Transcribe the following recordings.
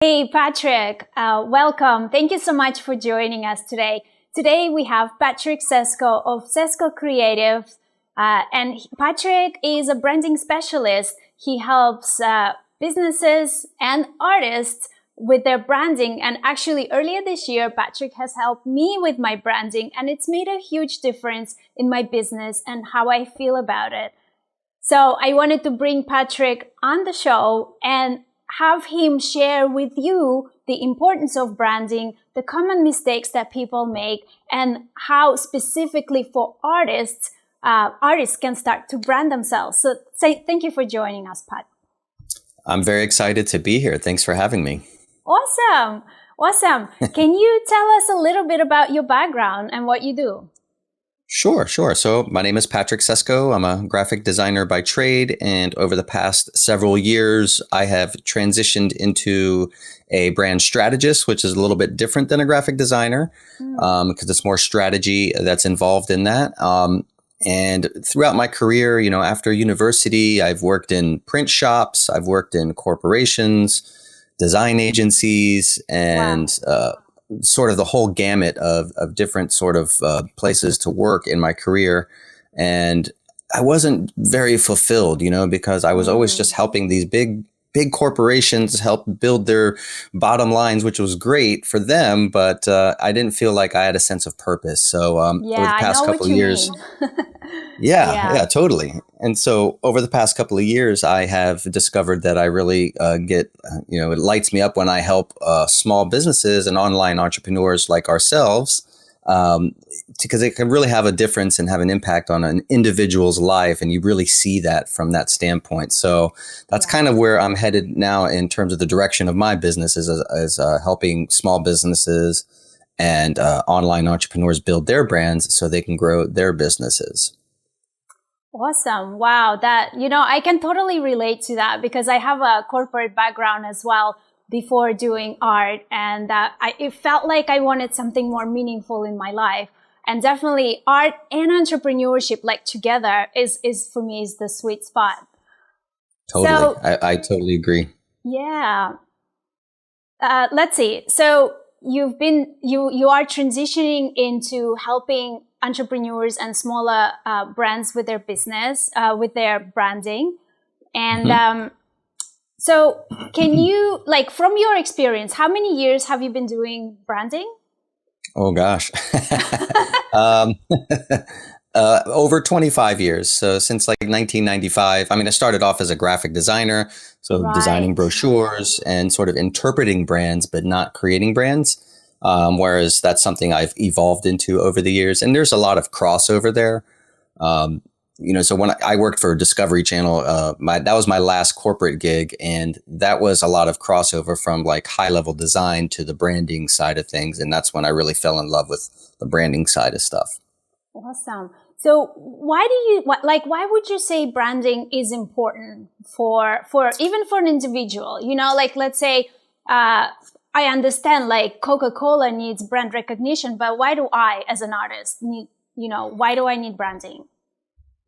Hey, Patrick, welcome. Thank you so much for joining us today. Today we have Patrick Sesko of Sesko Creative, Patrick is a branding specialist. He helps businesses and artists with their branding. And actually, earlier this year, Patrick has helped me with my branding, and it's made a huge difference in my business and how I feel about it. So I wanted to bring Patrick on the show and have him share with you the importance of branding, the common mistakes that people make, and how specifically for artists, artists can start to brand themselves. So thank you for joining us, Pat. I'm very excited to be here. Thanks for having me. Awesome. Awesome. Can you tell us a little bit about your background and what you do? Sure. So my name is Patrick Sesko. I'm a graphic designer by trade. And over the past several years, I have transitioned into a brand strategist, which is a little bit different than a graphic designer because it's more strategy that's involved in that. And throughout my career, after university, I've worked in print shops, I've worked in corporations, design agencies, and sort of the whole gamut of different sort of places to work in my career. And I wasn't very fulfilled, because I was always just helping these big corporations help build their bottom lines, which was great for them. But I didn't feel like I had a sense of purpose. So over the past couple of years. Yeah, totally. And so over the past couple of years, I have discovered that I really it lights me up when I help small businesses and online entrepreneurs like ourselves, because it can really have a difference and have an impact on an individual's life. And you really see that from that standpoint. So that's kind of where I'm headed now in terms of the direction of my business is helping small businesses and online entrepreneurs build their brands so they can grow their businesses. Awesome. Wow. I can totally relate to that because I have a corporate background as well before doing art. And it felt like I wanted something more meaningful in my life. And definitely art and entrepreneurship, like together, is for me is the sweet spot. Totally. So, I totally agree. Yeah. Let's see. So you are transitioning into helping entrepreneurs and smaller brands with their business, with their branding. And so can you, from your experience, how many years have you been doing branding? Oh, gosh. Over 25 years. So since 1995, I started off as a graphic designer, so designing brochures and sort of interpreting brands, but not creating brands. Whereas that's something I've evolved into over the years. And there's a lot of crossover there. So when I worked for Discovery Channel, that was my last corporate gig. And that was a lot of crossover from high level design to the branding side of things. And that's when I really fell in love with the branding side of stuff. Awesome. So why would you say branding is important for even for an individual? Let's say, I understand Coca-Cola needs brand recognition, but why do I, as an artist, why do I need branding?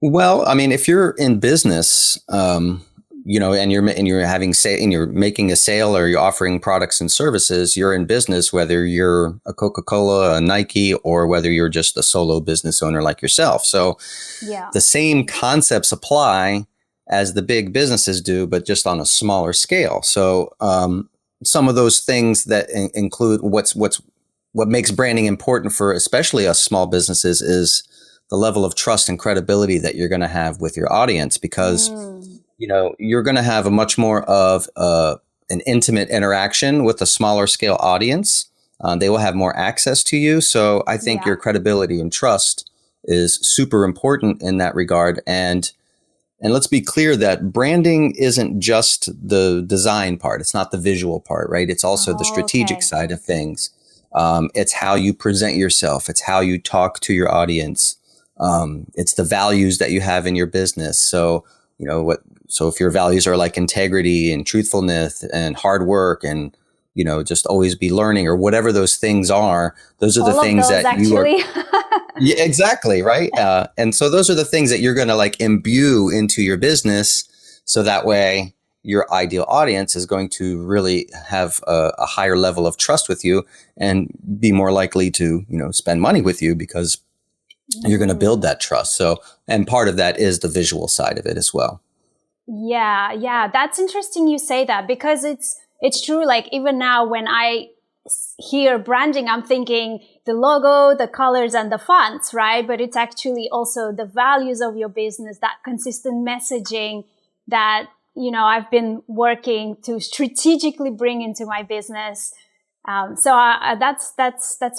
Well, if you're in business, and you're making a sale or you're offering products and services, you're in business, whether you're a Coca-Cola, a Nike, or whether you're just a solo business owner like yourself. So the same concepts apply as the big businesses do, but just on a smaller scale. So, some of those things that include what makes branding important for especially us small businesses is the level of trust and credibility that you're going to have with your audience, because you're going to have a much more of an intimate interaction with a smaller scale audience. They will have more access to you. So I think your credibility and trust is super important in that regard. And let's be clear that branding isn't just the design part. It's not the visual part, right? It's also the strategic side of things. It's how you present yourself. It's how you talk to your audience. It's the values that you have in your business. So, so if your values are like integrity and truthfulness and hard work and, just always be learning or whatever those things are, those are the things that you are. Yeah, exactly. Right. And so those are the things that you're going to imbue into your business. So that way your ideal audience is going to really have a higher level of trust with you and be more likely to, spend money with you because you're going to build that trust. So, and part of that is the visual side of it as well. Yeah. That's interesting you say that, because it's true. Like even now when I hear branding, I'm thinking the logo, the colors and the fonts, right? But it's actually also the values of your business, that consistent messaging that, I've been working to strategically bring into my business. That's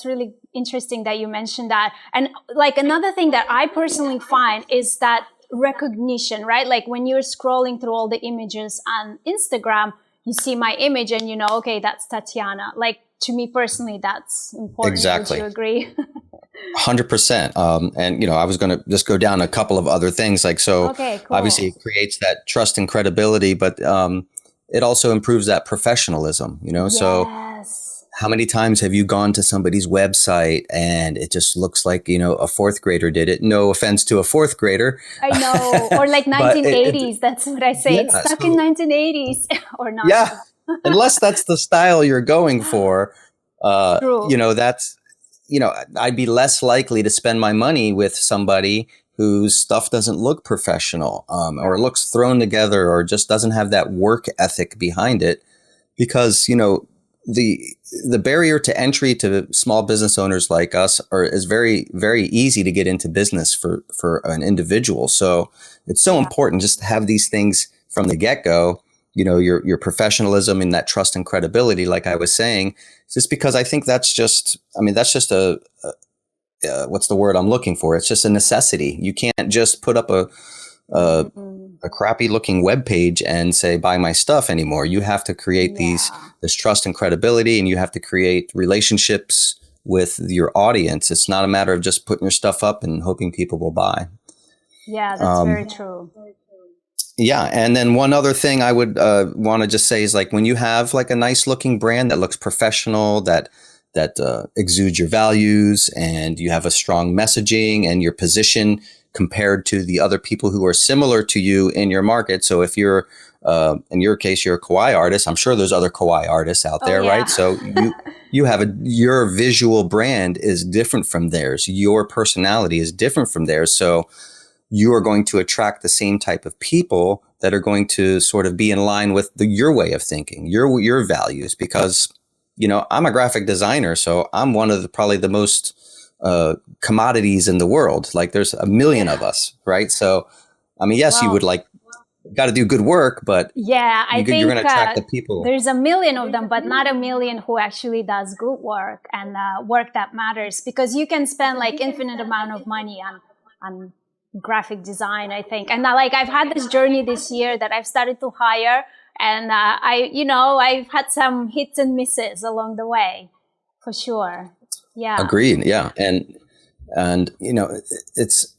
really interesting that you mentioned that. And like another thing that I personally find is that recognition, right? Like when you're scrolling through all the images on Instagram, you see my image and okay, that's Tatiana. Like to me personally, that's important. Exactly. Would you agree? 100%. And, I was going to just go down a couple of other things. Like, so okay, cool. Obviously it creates that trust and credibility, but it also improves that professionalism, Yes. So how many times have you gone to somebody's website and it just looks like, a fourth grader did it? No offense to a fourth grader. I know. Or like 1980s. That's what I say. It's stuck in 1980s or not. Yeah. Unless that's the style you're going for, that's, I'd be less likely to spend my money with somebody whose stuff doesn't look professional, or looks thrown together, or just doesn't have that work ethic behind it. Because, the barrier to entry to small business owners like us is very, very easy to get into business for an individual. So it's so important just to have these things from the get-go, your professionalism and that trust and credibility, like I was saying, just because I think that's just a what's the word I'm looking for? It's just a necessity. You can't just put up a crappy looking web page and say, buy my stuff anymore. You have to create this trust and credibility, and you have to create relationships with your audience. It's not a matter of just putting your stuff up and hoping people will buy. Yeah, that's very true. Yeah. And then one other thing I would want to just say is, like, when you have like a nice looking brand that looks professional, that exudes your values, and you have a strong messaging and your position compared to the other people who are similar to you in your market. So if you're, in your case, you're a Kawaii artist, I'm sure there's other Kawaii artists out there, right? So you have your visual brand is different from theirs. Your personality is different from theirs. So you are going to attract the same type of people that are going to sort of be in line with your way of thinking, your values, because, I'm a graphic designer, so I'm one of probably the most commodities in the world. Like there's a million of us, right? So, yes, you would got to do good work, but I think you're going to attract the people. There's a million of them, but not a million who actually does good work and work that matters, because you can spend like infinite amount of money on graphic design, I think. And I've had this journey this year that I've started to hire, and I've had some hits and misses along the way, for sure. Yeah. Agreed. Yeah. And it's,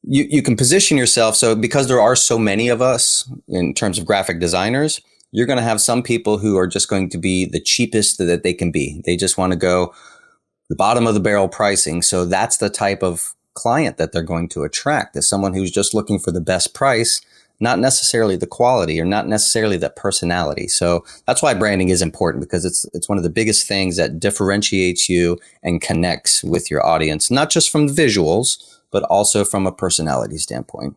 you can position yourself. So because there are so many of us in terms of graphic designers, you're going to have some people who are just going to be the cheapest that they can be. They just want to go the bottom of the barrel pricing. So that's the type of client that they're going to attract, is someone who's just looking for the best price, not necessarily the quality or not necessarily the personality. So that's why branding is important, because it's one of the biggest things that differentiates you and connects with your audience, not just from the visuals, but also from a personality standpoint.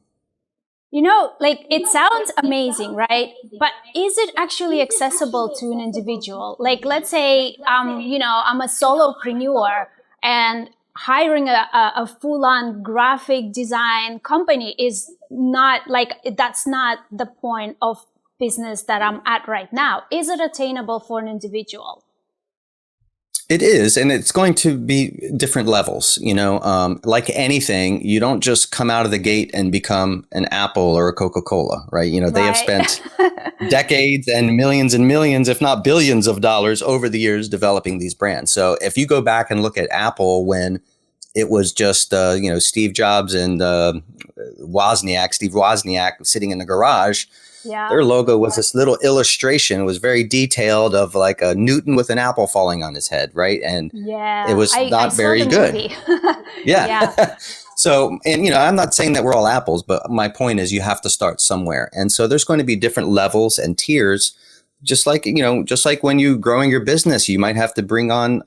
It sounds amazing, right? But is it actually accessible to an individual? Like, let's say, I'm a solopreneur, and hiring a full-on graphic design company is not that's not the point of business that I'm at right now. Is it attainable for an individual? It is, and it's going to be different levels. Like anything, you don't just come out of the gate and become an Apple or a Coca-Cola, right? They have spent decades and millions, if not billions of dollars over the years developing these brands. So if you go back and look at Apple when it was just, Steve Jobs and Steve Wozniak sitting in the garage, their logo was this little illustration. It was very detailed of like a Newton with an apple falling on his head, right? And it was not very good. Yeah. So, and I'm not saying that we're all apples, but my point is you have to start somewhere. And so there's going to be different levels and tiers, just like, just like when you growing your business, you might have to bring on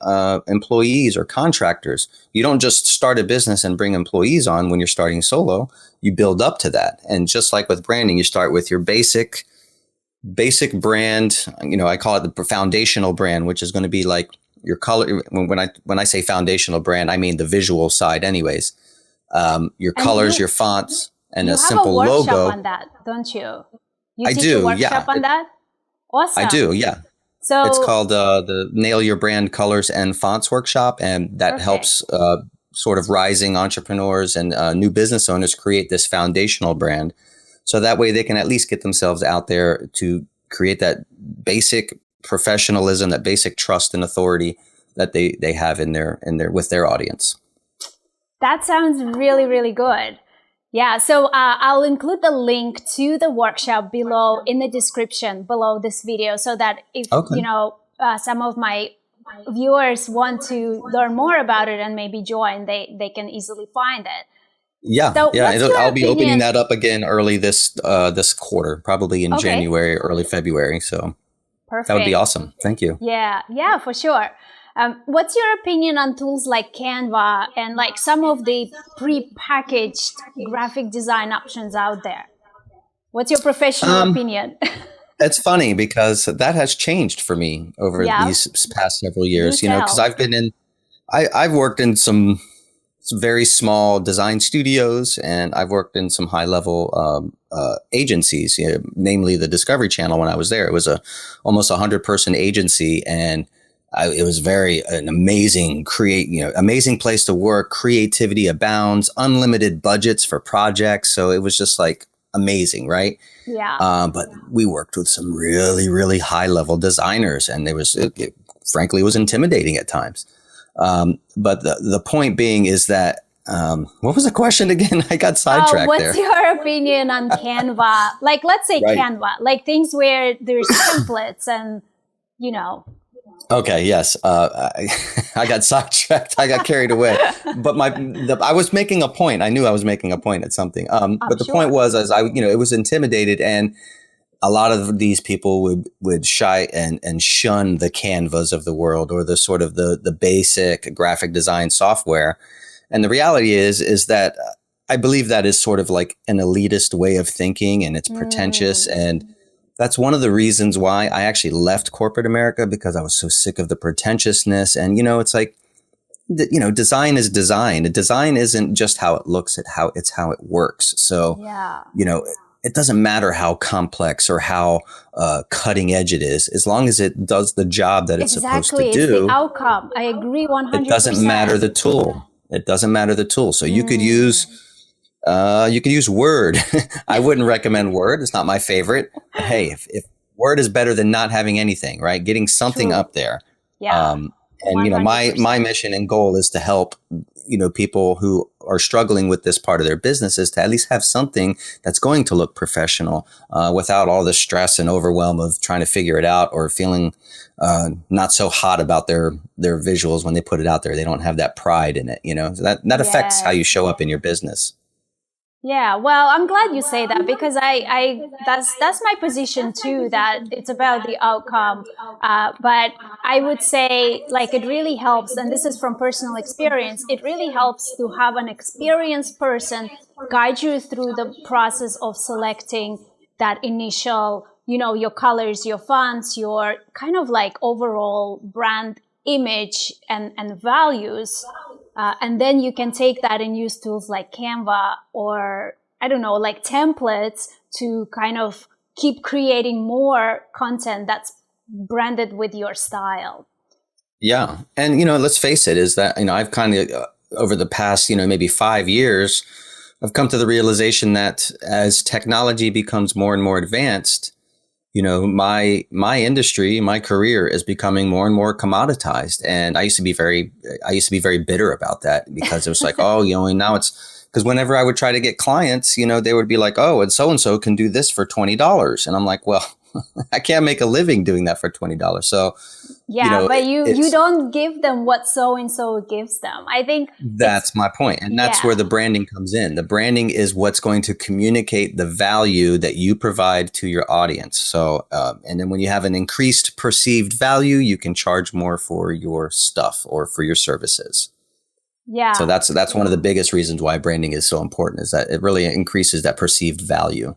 employees or contractors. You don't just start a business and bring employees on when you're starting solo. You build up to that. And just like with branding, you start with your basic brand. I call it the foundational brand, which is going to be like your color. When I say foundational brand, I mean the visual side anyways. Your colors, your fonts, and a simple logo. You have a workshop on that, don't you? I do, a workshop on that? Awesome. I do, yeah. So it's called the Nail Your Brand Colors and Fonts Workshop, and that helps sort of rising entrepreneurs and new business owners create this foundational brand. So that way they can at least get themselves out there to create that basic professionalism, that basic trust and authority that they have in their with their audience. That sounds really, really good. Yeah, so I'll include the link to the workshop below in the description below this video, so that if some of my viewers want to learn more about it and maybe join, they can easily find it. Yeah, so I'll be opening that up again early this quarter, probably in January, early February. So perfect. That would be awesome. Thank you. Yeah, for sure. What's your opinion on tools like Canva and like some of the pre-packaged graphic design options out there? What's your professional opinion? It's funny because that has changed for me over these past several years, because I've worked in some very small design studios, and I've worked in some high level agencies, namely the Discovery Channel. When I was there, it was almost 100-person agency, and it was an amazing amazing place to work. Creativity abounds, unlimited budgets for projects. So it was just like amazing, right? Yeah. But we worked with some really, really high level designers, and frankly, it was intimidating at times. But the point being is that, what was the question again? I got sidetracked there. What's your opinion on Canva? Like, let's say Canva, like things where there's templates and, Okay. Yes. I got sidetracked. I got carried away, but I was making a point. I knew I was making a point at something. But the point was, it was intimidated, and a lot of these people would shy and shun the Canvas of the world, or the sort of the basic graphic design software. And the reality is that I believe that is sort of like an elitist way of thinking, and it's pretentious. And that's one of the reasons why I actually left corporate America, because I was so sick of the pretentiousness. And, it's like, design is design. Design isn't just how it looks, it's how it works. So, it doesn't matter how complex or how cutting edge it is, as long as it does the job that it's supposed to do. It's the outcome. I agree 100%. It doesn't matter the tool. So you could use Word. I wouldn't recommend Word. It's not my favorite. Hey, if Word is better than not having anything, right? Getting something up there. Yeah. And 100%. My mission and goal is to help people who are struggling with this part of their businesses to at least have something that's going to look professional, without all the stress and overwhelm of trying to figure it out, or feeling not so hot about their visuals when they put it out there. They don't have that pride in it. So that affects how you show up in your business. Yeah, well, I'm glad you say that, because that's my position too, that it's about the outcome. But I would say, like, it really helps, and this is from personal experience, it really helps to have an experienced person guide you through the process of selecting that initial, your colors, your fonts, your kind of like overall brand image and values. And then you can take that and use tools like Canva, or like templates, to kind of keep creating more content that's branded with your style. Yeah. And, let's face it, is that, I've kind of over the past, maybe 5 years, I've come to the realization that as technology becomes more and more advanced, my industry, my career is becoming more and more commoditized. And I used to be very bitter about that, because it was like, and now it's, because whenever I would try to get clients, they would be like, oh, and so can do this for $20. And I'm like, well, I can't make a living doing that for $20. So, yeah, but you don't give them what so-and-so gives them. I think that's my point. And that's where the branding comes in. The branding is what's going to communicate the value that you provide to your audience. So, and then when you have an increased perceived value, you can charge more for your stuff or for your services. Yeah. So that's one of the biggest reasons why branding is so important, is that it really increases that perceived value.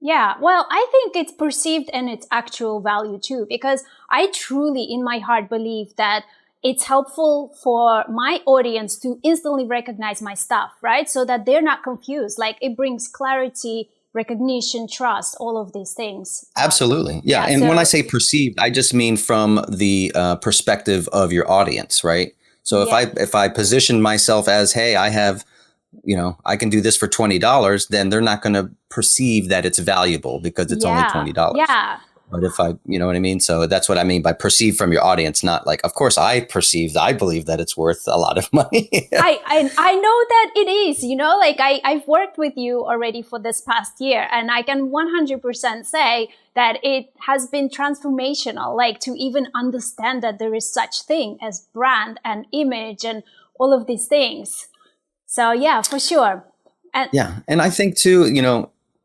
Yeah, well, I think it's perceived and its actual value too, because I truly in my heart believe that it's helpful for my audience to instantly recognize my stuff, right? So that they're not confused. Like it brings clarity, recognition, trust, all of these things. Absolutely. Yeah. And when I say perceived, I just mean from the perspective of your audience, right? So if I position myself as, hey, I have, I can do this for $20, then they're not going to perceive that it's valuable because it's only $20. Yeah. But if you know what I mean? So that's what I mean by perceive from your audience, not like, of course I believe that it's worth a lot of money. I know that it is, like I've worked with you already for this past year, and I can 100% say that it has been transformational, like to even understand that there is such thing as brand and image and all of these things. So yeah, for sure. And I think too,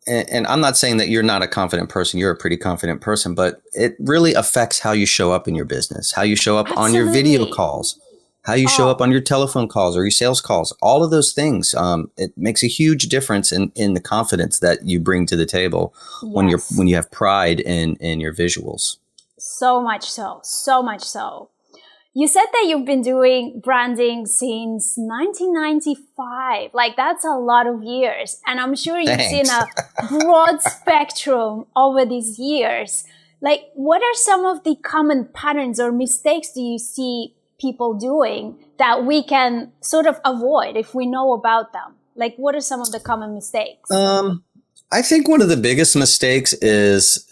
and I'm not saying that you're not a confident person. You're a pretty confident person, but it really affects how you show up in your business, how you show up on your video calls, how you show up on your telephone calls or your sales calls, all of those things. It makes a huge difference in the confidence that you bring to the table when you have pride in your visuals. So much so. You said that you've been doing branding since 1995. Like, that's a lot of years. And I'm sure you've seen a broad spectrum over these years. Like, what are some of the common patterns or mistakes do you see people doing that we can sort of avoid if we know about them? Like, what are some of the common mistakes? I think one of the biggest mistakes is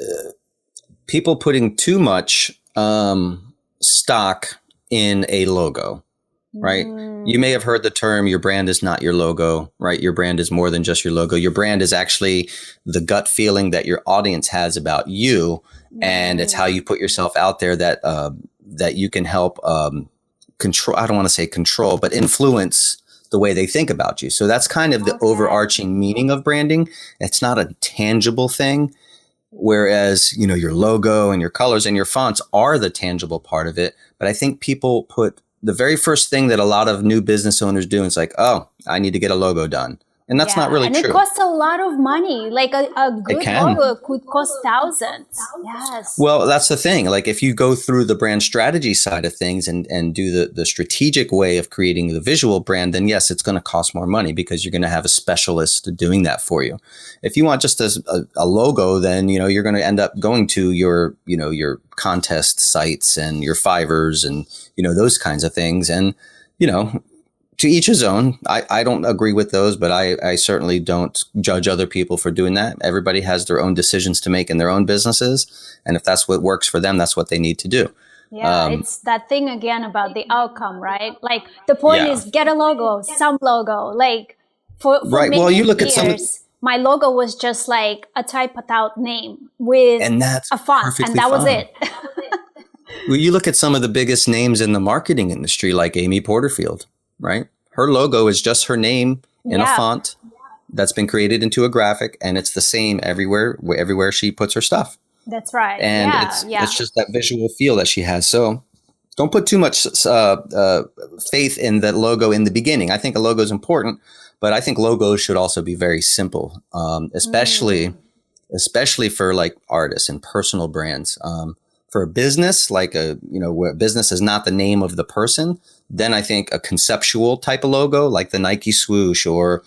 people putting too much stock in a logo, right? You may have heard the term, your brand is not your logo, right? Your brand is more than just your logo. Your brand is actually the gut feeling that your audience has about you. And it's how you put yourself out there that you can help control, I don't want to say control, but influence the way they think about you. So that's kind of the overarching meaning of branding. It's not a tangible thing. Whereas, your logo and your colors and your fonts are the tangible part of it. But I think people put the very first thing that a lot of new business owners do is like, oh, I need to get a logo done. And that's not really true. And it costs a lot of money. Like a good logo could cost thousands. Yes. Well, that's the thing. Like if you go through the brand strategy side of things and do the strategic way of creating the visual brand, then yes, it's going to cost more money because you're going to have a specialist doing that for you. If you want just a logo, then, you're going to end up going to your contest sites and your Fivers and, those kinds of things. And, to each his own. I don't agree with those, but I certainly don't judge other people for doing that. Everybody has their own decisions to make in their own businesses. And if that's what works for them, that's what they need to do. Yeah, it's that thing again about the outcome, right? Like the point is get a logo, some logo. Like for many well, you look years, at my logo was just like a typed out name with a font, and that was it. Well, you look at some of the biggest names in the marketing industry, like Amy Porterfield. Right? Her logo is just her name in a font that's been created into a graphic, and it's the same everywhere she puts her stuff. That's right. And it's just that visual feel that she has. So don't put too much faith in that logo in the beginning. I think a logo is important, but I think logos should also be very simple, especially for like artists and personal brands. For a business, like where business is not the name of the person, then I think a conceptual type of logo, like the Nike swoosh, or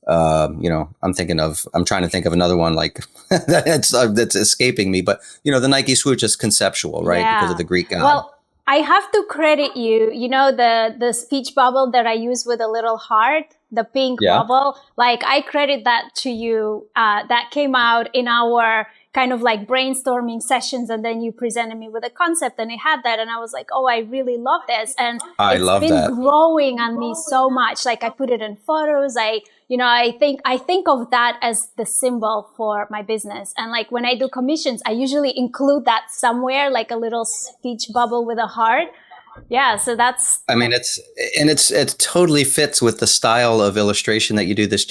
I'm trying to think of another one like that's escaping me, but the Nike swoosh is conceptual, right? Because of the Greek god. Well, I have to credit you. The speech bubble that I use with a little heart, the pink bubble. Like I credit that to you. That came out in our kind of like brainstorming sessions, and then you presented me with a concept and it had that, and I was like, oh, I really love this. And I love been that. growing on me so much. Like I put it in photos. I think of that as the symbol for my business. And like when I do commissions, I usually include that somewhere, like a little speech bubble with a heart. Yeah, so that's. I mean, it totally fits with the style of illustration that you do. This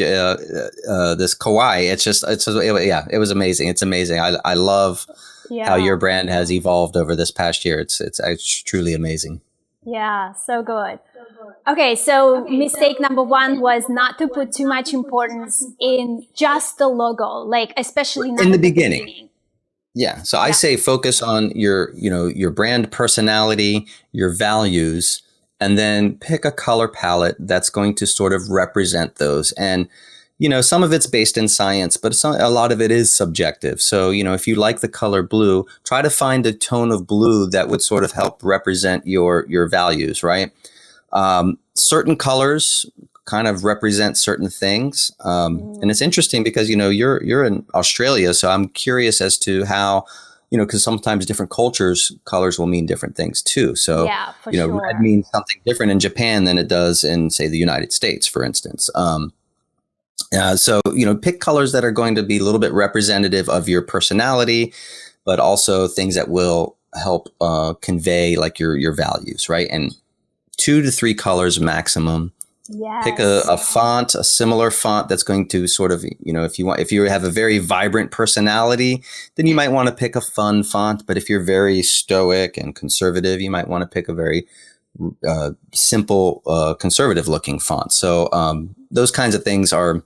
Kawaii. It was amazing. It's amazing. I love how your brand has evolved over this past year. It's truly amazing. Yeah, so good. Okay, so mistake number one was not to put too much importance in just the logo, like especially not in the beginning. Yeah. So I say focus on your brand personality, your values, and then pick a color palette that's going to sort of represent those. And, some of it's based in science, but a lot of it is subjective. So, if you like the color blue, try to find a tone of blue that would sort of help represent your values, right? Certain colors kind of represent certain things. And it's interesting because, you're in Australia. So I'm curious as to how, because sometimes different colors will mean different things too. So, sure. Red means something different in Japan than it does in, say, the United States, for instance. So, pick colors that are going to be a little bit representative of your personality, but also things that will help convey like your values, right? And 2 to 3 colors maximum. Yes. Pick a font, a similar font that's going to sort of, if you have a very vibrant personality, then you might want to pick a fun font. But if you're very stoic and conservative, you might want to pick a very simple, conservative looking font. So those kinds of things don't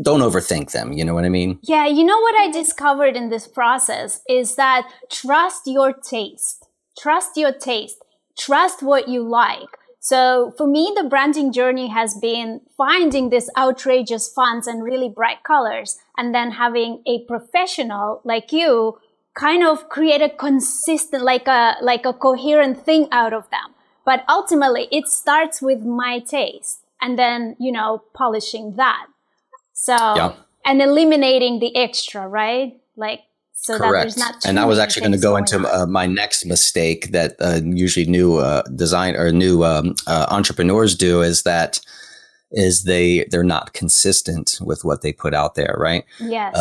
overthink them. You know what I mean? Yeah. You know what I discovered in this process is that trust your taste. Trust your taste. Trust what you like. So for me, the branding journey has been finding these outrageous fonts and really bright colors, and then having a professional like you kind of create a consistent, like a coherent thing out of them. But ultimately, it starts with my taste, and then, polishing that. So, and eliminating the extra, right? Like, so correct. That there's not too and I was many actually going to things go going into on. my next mistake that usually new design or new entrepreneurs do is they're not consistent with what they put out there, right? Yes.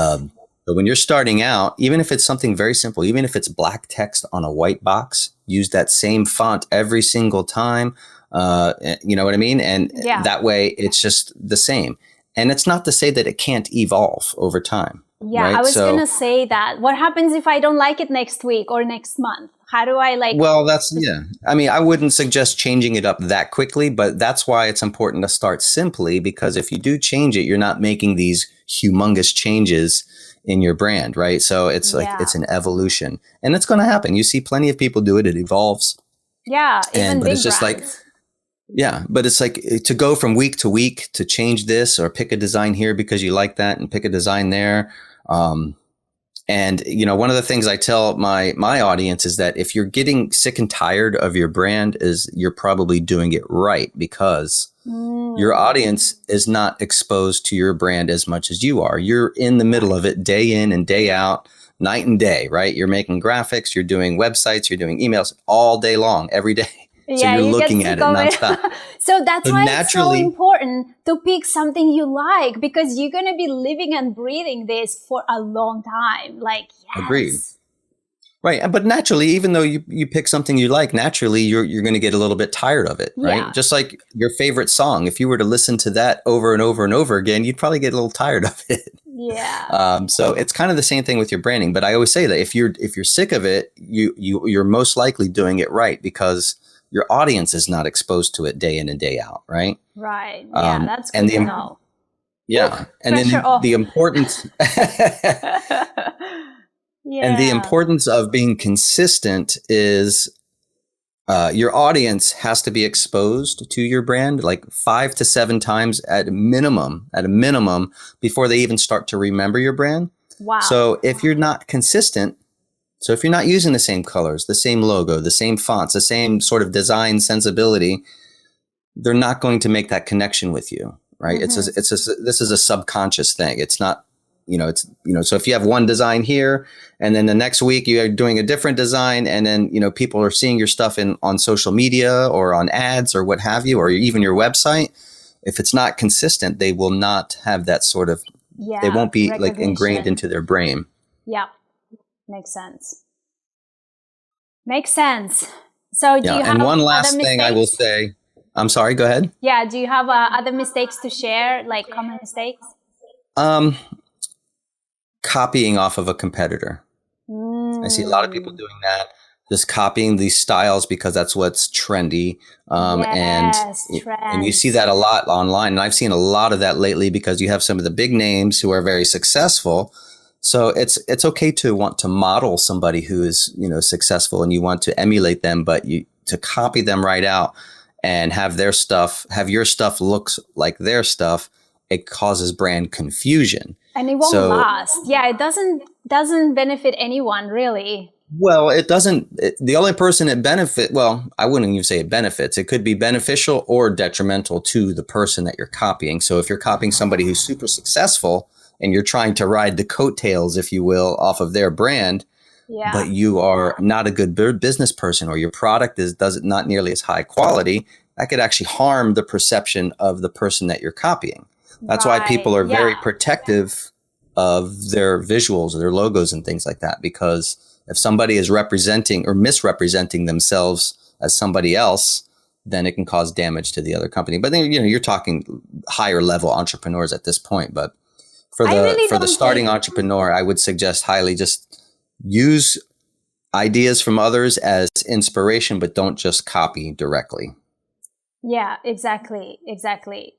But when you're starting out, even if it's something very simple, even if it's black text on a white box, use that same font every single time. You know what I mean? And that way it's just the same. And it's not to say that it can't evolve over time. Yeah, right? I was going to say that. What happens if I don't like it next week or next month? How do I Well, I mean, I wouldn't suggest changing it up that quickly, but that's why it's important to start simply, because if you do change it, you're not making these humongous changes in your brand, right? So it's it's an evolution, and it's going to happen. You see plenty of people do it. It evolves. Yeah, but it's just brands. but it's like to go from week to week to change this or pick a design here because you like that and pick a design there. And one of the things I tell my audience is that if you're getting sick and tired of your brand, is you're probably doing it right, because your audience is not exposed to your brand as much as you are. You're in the middle of it day in and day out, night and day, right? You're making graphics, you're doing websites, you're doing emails all day long, every day. So you're looking at it nonstop. So that's why it's so important to pick something you like, because you're going to be living and breathing this for a long time. Like, yes. Agreed. Right. But naturally, even though you pick something you like, naturally, you're going to get a little bit tired of it. Right. Yeah. Just like your favorite song. If you were to listen to that over and over and over again, you'd probably get a little tired of it. Yeah. So it's kind of the same thing with your branding. But I always say that if you're sick of it, you're most likely doing it right, because your audience is not exposed to it day in and day out, right? Right. Yeah, that's good to know. Yeah. And then the importance and the importance of being consistent is your audience has to be exposed to your brand like 5 to 7 times at a minimum, before they even start to remember your brand. Wow. So if you're not consistent, so if you're not using the same colors, the same logo, the same fonts, the same sort of design sensibility, they're not going to make that connection with you, right? Mm-hmm. This is a subconscious thing. It's not so if you have one design here and then the next week you're doing a different design, and then, people are seeing your stuff on social media or on ads or what have you, or even your website, if it's not consistent, they will not have that sort of, they won't be like ingrained into their brain. Yeah. Makes sense. Makes sense. So do you have and one last other thing I will say, I'm sorry, go ahead. Yeah. Do you have other mistakes to share, like common mistakes? Copying off of a competitor. I see a lot of people doing that, just copying these styles because that's what's trendy. And you see that a lot online. And I've seen a lot of that lately because you have some of the big names who are very successful. So it's okay to want to model somebody who is, successful, and you want to emulate them, but to copy them right out and have your stuff looks like their stuff, it causes brand confusion. And it won't last. Yeah, it doesn't benefit anyone, really. Well, it doesn't. The only person I wouldn't even say it benefits. It could be beneficial or detrimental to the person that you're copying. So if you're copying somebody who's super successful and you're trying to ride the coattails, if you will, off of their brand, but you are not a good business person, or your product does not nearly as high quality, that could actually harm the perception of the person that you're copying. That's why people are very protective of their visuals or their logos and things like that, because if somebody is representing or misrepresenting themselves as somebody else, then it can cause damage to the other company. But then, you're talking higher level entrepreneurs at this point. But for the starting entrepreneur, I would suggest highly just use ideas from others as inspiration, but don't just copy directly. Yeah, exactly.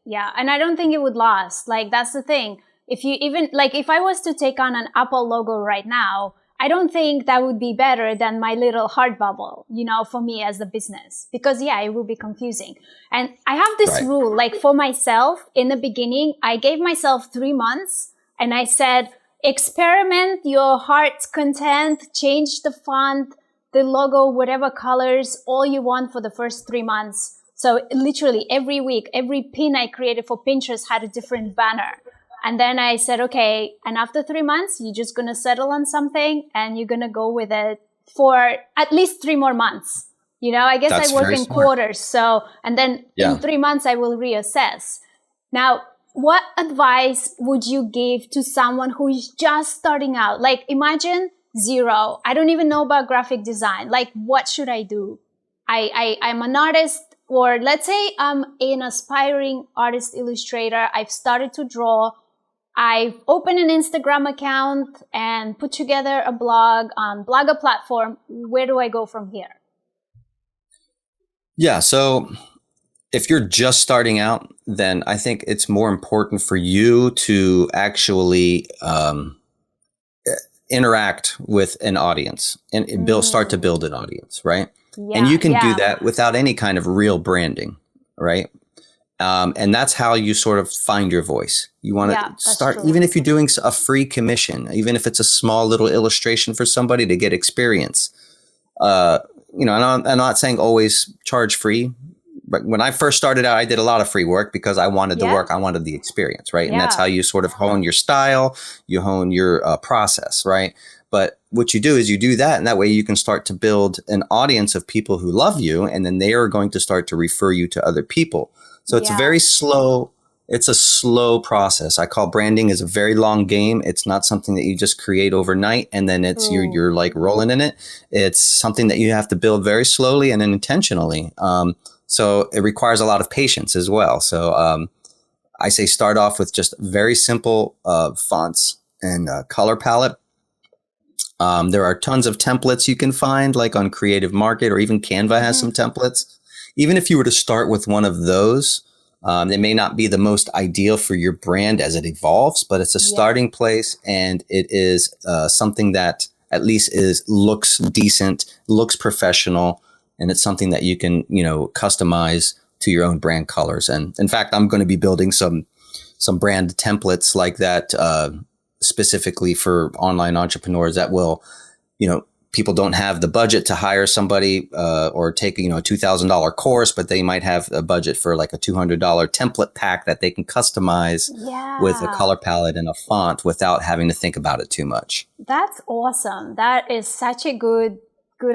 Yeah. And I don't think it would last. Like, that's the thing. If I was to take on an Apple logo right now, I don't think that would be better than my little heart bubble, for me as the business, because it will be confusing. And I have this rule, like for myself in the beginning, I gave myself 3 months and I said, experiment your heart's content, change the font, the logo, whatever colors, all you want for the first 3 months. So literally every week, every pin I created for Pinterest had a different banner. And then I said, okay, and after 3 months, you're just going to settle on something and you're going to go with it for at least 3 more months. I guess I work in quarters. So, and then in 3 months, I will reassess. Now, what advice would you give to someone who is just starting out? Like, imagine zero. I don't even know about graphic design. Like, what should I do? I'm an artist. Or let's say I'm an aspiring artist illustrator. I've started to draw. I've opened an Instagram account and put together a blog on Blogger platform. Where do I go from here? Yeah. So if you're just starting out, then I think it's more important for you to actually interact with an audience and start to build an audience, right? Yeah, and you can do that without any kind of real branding, right? And that's how you sort of find your voice. You want to start, even if you're doing a free commission, even if it's a small little illustration for somebody to get experience. And I'm not saying always charge free, but when I first started out, I did a lot of free work because I wanted the work, I wanted the experience, right? And that's how you sort of hone your style, you hone your process, right? But what you do is you do that, and that way you can start to build an audience of people who love you, and then they are going to start to refer you to other people. So it's very slow. It's a slow process. I call branding is a very long game. It's not something that you just create overnight and then you're like rolling in it. It's something that you have to build very slowly and intentionally. So it requires a lot of patience as well. So I say start off with just very simple fonts and color palette. There are tons of templates you can find, like on Creative Market, or even Canva has some templates. Even if you were to start with one of those, they may not be the most ideal for your brand as it evolves, but it's a starting place, and it is something that at least looks decent, looks professional, and it's something that you can, customize to your own brand colors. And in fact, I'm going to be building some brand templates like that, specifically for online entrepreneurs that will, people don't have the budget to hire somebody or take, a $2,000 course, but they might have a budget for like a $200 template pack that they can customize with a color palette and a font without having to think about it too much. That's awesome. That is such a good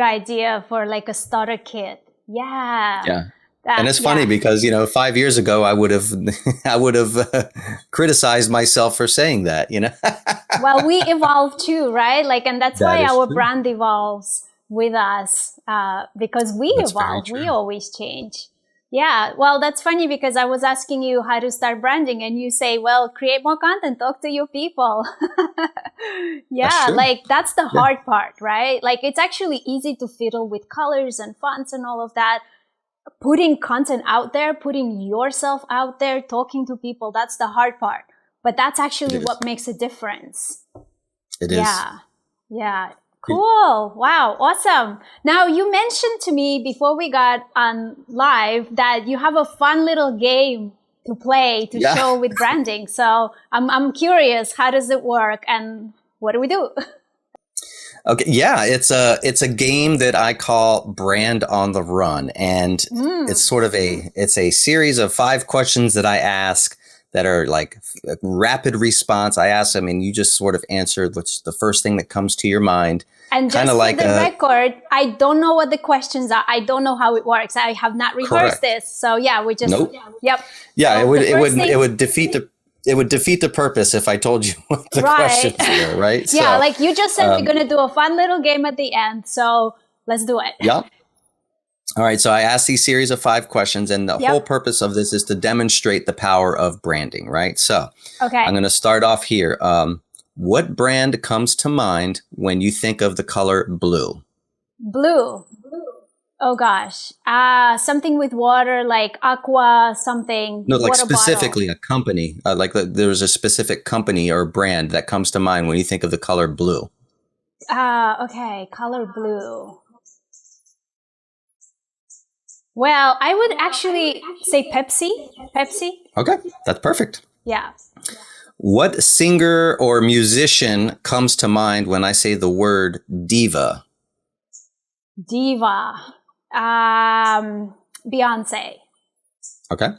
idea for like a starter kit. Yeah. And it's funny because, 5 years ago, I would have criticized myself for saying that, Well, we evolve too, right? Like, and that's why our brand evolves with us, because we evolve, we always change. Yeah. Well, that's funny because I was asking you how to start branding and you say, well, create more content, talk to your people. That's the hard part, right? Like, it's actually easy to fiddle with colors and fonts and all of that. Putting content out there, putting yourself out there, talking to people, that's the hard part. But that's actually what makes a difference. It is. Yeah. Cool. Wow. Awesome. Now, you mentioned to me before we got on live that you have a fun little game to play to show with branding. So I'm curious, how does it work and what do we do? Okay. Yeah. It's a game that I call Brand on the Run. And it's sort of it's a series of 5 questions that I ask that are like rapid response. I ask them and you just sort of answer what's the first thing that comes to your mind. And just for the record, I don't know what the questions are. I don't know how it works. I have not rehearsed this. So we just, Yep. Yeah. So it would defeat the purpose if I told you what the questions were, right? Yeah. Like you just said, we're going to do a fun little game at the end. So let's do it. Yeah. All right. So I asked these series of 5 questions and the whole purpose of this is to demonstrate the power of branding, right? So I'm going to start off here. What brand comes to mind when you think of the color blue? Blue. Oh gosh. Something with water, like aqua something. No, like water specifically bottle. a company, there's a specific company or brand that comes to mind when you think of the color blue. Okay. Color blue. Well, I would actually say Pepsi. Okay, that's perfect. Yeah. What singer or musician comes to mind when I say the word diva? Diva. Beyonce. Okay.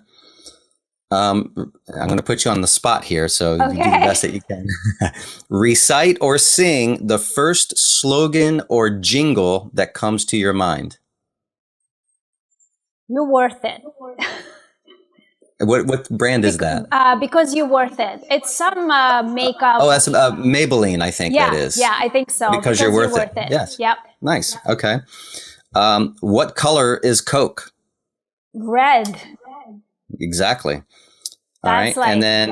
I'm going to put you on the spot here, so you do the best that you can. Recite or sing the first slogan or jingle that comes to your mind. You're worth it. What brand is that? Because you're worth it. It's some makeup. Oh, that's Maybelline, I think that is. Yeah, I think so. Because you're worth it. Yes. Yep. Nice. Okay. What color is Coke? Red. Exactly. All right. And then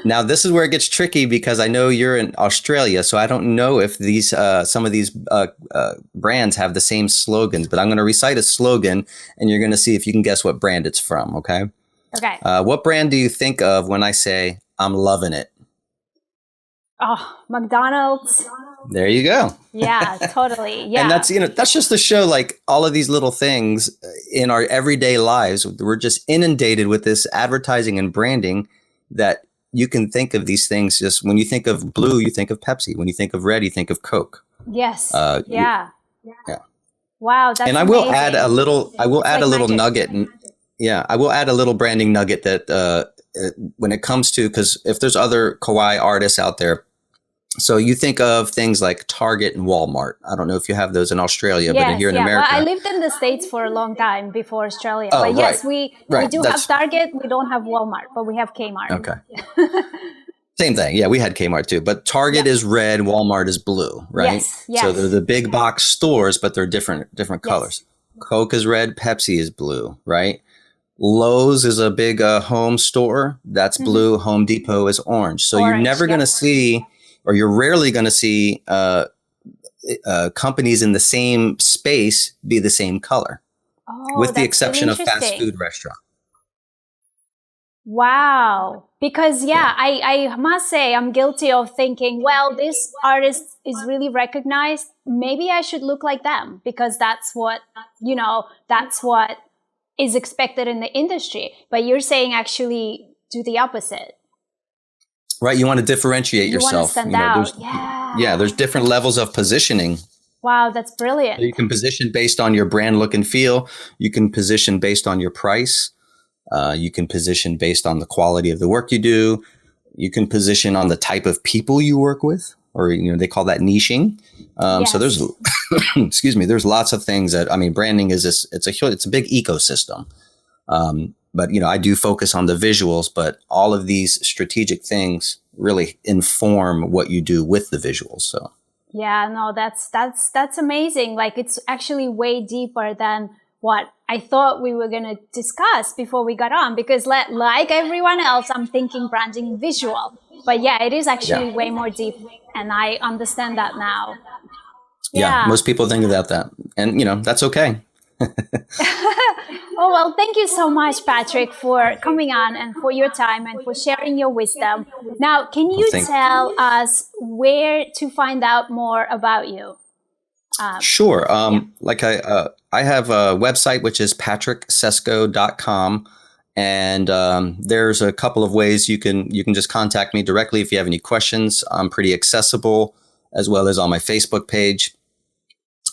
now this is where it gets tricky because I know you're in Australia, so I don't know if these some of these brands have the same slogans, but I'm going to recite a slogan and you're going to see if you can guess what brand it's from. Okay. Okay. What brand do you think of when I say I'm loving it? Oh, McDonald's. There you go. Yeah, totally. Yeah. And that's just to show like all of these little things in our everyday lives. We're just inundated with this advertising and branding that you can think of these things. Just when you think of blue, you think of Pepsi. When you think of red, you think of Coke. Yes. Yeah. Wow. That's and I will add a little. I will add a little nugget. And I will add a little branding nugget that when it comes to, because if there's other Kawaii artists out there. So you think of things like Target and Walmart. I don't know if you have those in Australia, but here in America. Well, I lived in the States for a long time before Australia. But yes, we do have Target. We don't have Walmart, but we have Kmart. Okay. Same thing. Yeah, we had Kmart too. But Target is red, Walmart is blue, right? Yes. So they're the big box stores, but they're different colors. Coke is red, Pepsi is blue, right? Lowe's is a big home store. That's blue. Home Depot is orange. So you're never going to see... or you're rarely going to see companies in the same space be the same color, with the exception of fast food restaurants. Wow. Because, I must say I'm guilty of thinking, well, this artist is really recognized. Maybe I should look like them because that's what is expected in the industry. But you're saying actually do the opposite. Right, you want to differentiate yourself. Want to stand out. There's different levels of positioning Wow, that's brilliant. So you can position based on your brand look and feel. You can position based on your price. You can position based on the quality of the work you do. You can position on the type of people you work with, or they call that niching. So there's, Yes. excuse me, there's lots of things that branding is this. It's a big ecosystem. But I do focus on the visuals, but all of these strategic things really inform what you do with the visuals. So Yeah, no, that's amazing. Like, it's actually way deeper than what I thought we were going to discuss before we got on, because like everyone else, I'm thinking branding visual. But yeah, it is actually way more deep, and I understand that now. yeah, Yeah. most people think about that, and that's okay. Oh, well, thank you so much, Patrick, for coming on and for your time and for sharing your wisdom. Now, can you tell us where to find out more about you? Sure. Like I have a website, which is patricksesko.com. And there's a couple of ways you can just contact me directly if you have any questions. I'm pretty accessible, as well as on my Facebook page.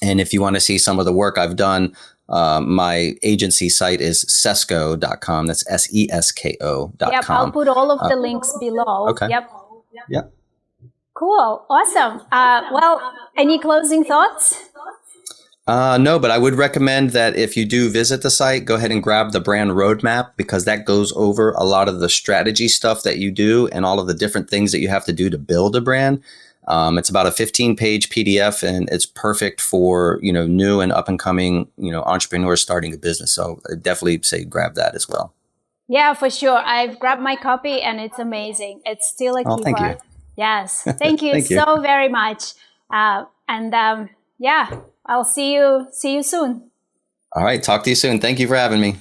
And if you want to see some of the work I've done, my agency site is sesko.com. That's sesko.com. Yep, I'll put all of the links below. Okay. Yep. Cool. Awesome. Well, any closing thoughts? No, but I would recommend that if you do visit the site, go ahead and grab the brand roadmap, because that goes over a lot of the strategy stuff that you do and all of the different things that you have to do to build a brand. It's about a 15-page PDF, and it's perfect for, new and up and coming, entrepreneurs starting a business. So I definitely say grab that as well. Yeah, for sure. I've grabbed my copy and it's amazing. It's still a keeper. Thank you. Yes. Thank you Thank you. so very much. Yeah, I'll see you soon. All right. Talk to you soon. Thank you for having me.